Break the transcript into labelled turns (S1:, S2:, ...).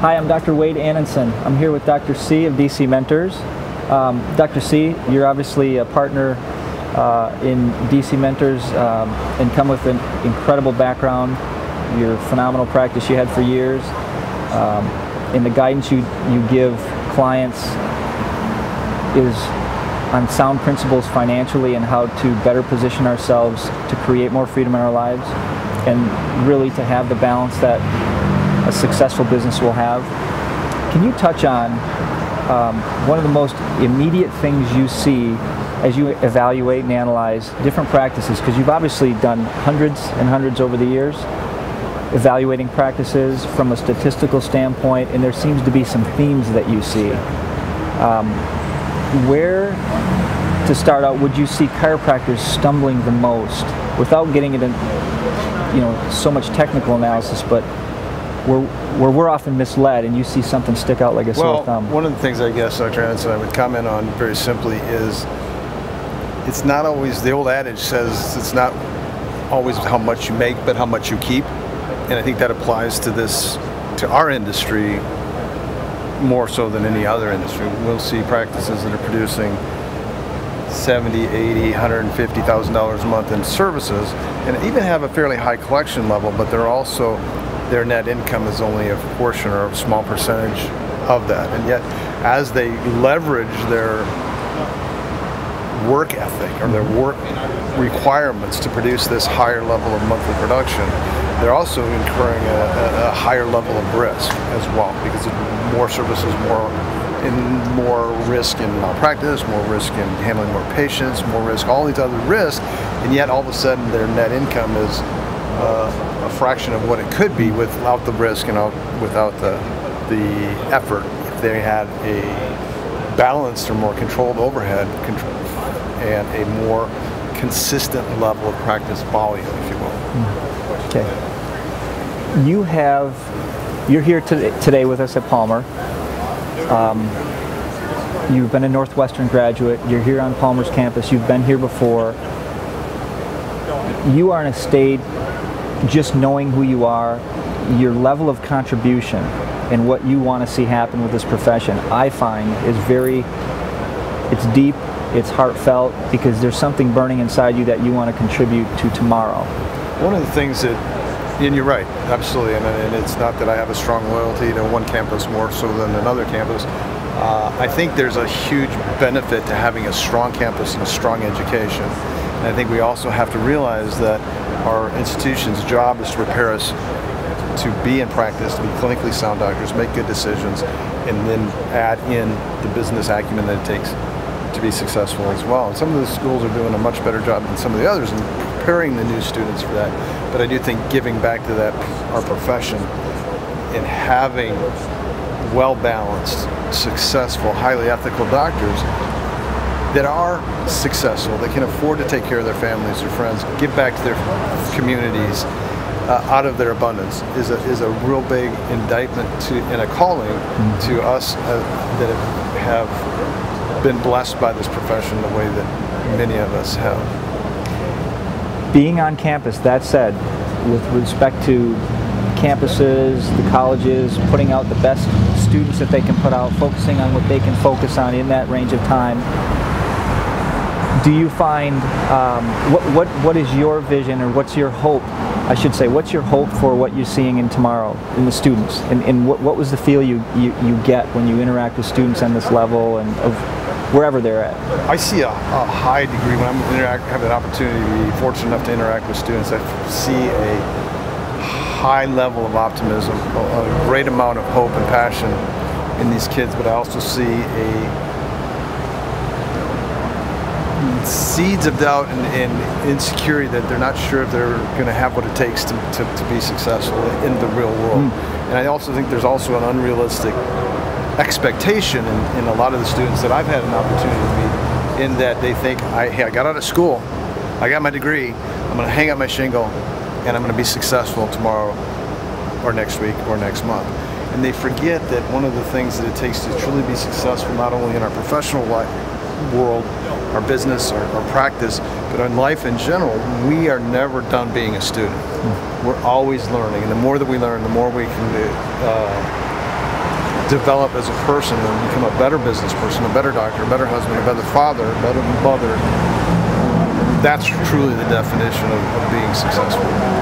S1: Hi, I'm Dr. Wade Anunson. I'm here with Dr. C of DC Mentors. Dr. C, you're obviously a partner in DC Mentors and come with an incredible background. Your phenomenal practice you had for years. And the guidance you give clients is on sound principles financially and how to better position ourselves to create more freedom in our lives and really to have the balance that a successful business will have. Can you touch on one of the most immediate things you see as you evaluate and analyze different practices? Because you've obviously done hundreds and hundreds over the years, evaluating practices from a statistical standpoint, and there seems to be some themes that you see. Where, to start out, would you see chiropractors stumbling the most, without getting into so much technical analysis, but where we're often misled and you see something stick out like a sore thumb?
S2: Well, one of the things I guess, Dr. Anunson, I would comment on very simply is it's not always, the old adage says it's not always how much you make, but how much you keep. And I think that applies to this, to our industry, more so than any other industry. We'll see practices that are producing $70,000, $80,000, $150,000 a month in services, and even have a fairly high collection level, but they're also, their net income is only a portion or a small percentage of that. And yet, as they leverage their work ethic or their work requirements to produce this higher level of monthly production, they're also incurring a higher level of risk as well, because more services, more risk in malpractice, more risk in handling more patients, more risk, all these other risks, and yet all of a sudden their net income is a fraction of what it could be without the risk and without the effort. If they had a balanced or more controlled overhead and a more consistent level of practice volume, if you will.
S1: Okay. You're here today with us at Palmer. You've been a Northwestern graduate. You're here on Palmer's campus. You've been here before. You are in a state, just knowing who you are, your level of contribution and what you want to see happen with this profession, I find is it's deep, it's heartfelt, because there's something burning inside you that you want to contribute to tomorrow.
S2: One of the things that, and you're right, absolutely, and it's not that I have a strong loyalty to one campus more so than another campus. I think there's a huge benefit to having a strong campus and a strong education. And I think we also have to realize that our institution's job is to prepare us to be in practice, to be clinically sound doctors, make good decisions, and then add in the business acumen that it takes to be successful as well. And some of the schools are doing a much better job than some of the others in preparing the new students for that. But I do think giving back to that, our profession, and having well-balanced, successful, highly ethical doctors that are successful, that can afford to take care of their families, their friends, give back to their communities out of their abundance is a real big indictment and a calling to us that have been blessed by this profession the way that many of us have.
S1: Being on campus, that said, with respect to campuses, the colleges, putting out the best students that they can put out, focusing on what they can focus on in that range of time, do you find, what is your vision, or what's your hope, I should say, what's your hope for what you're seeing in tomorrow in the students? And what was the feel you get when you interact with students on this level and of wherever they're at?
S2: I see a high degree, when I have an opportunity to be fortunate enough to interact with students, I see a high level of optimism, a great amount of hope and passion in these kids, but I also see seeds of doubt and insecurity that they're not sure if they're going to have what it takes to be successful in the real world. And I also think there's also an unrealistic expectation in a lot of the students that I've had an opportunity to meet, in that they think, hey, I got out of school, I got my degree, I'm going to hang up my shingle, and I'm going to be successful tomorrow or next week or next month. And they forget that one of the things that it takes to truly be successful, not only in our professional life, world, our business, our practice, but in life in general, we are never done being a student. We're always learning, and the more that we learn, the more we can develop as a person and become a better business person, a better doctor, a better husband, a better father, a better mother. That's truly the definition of being successful.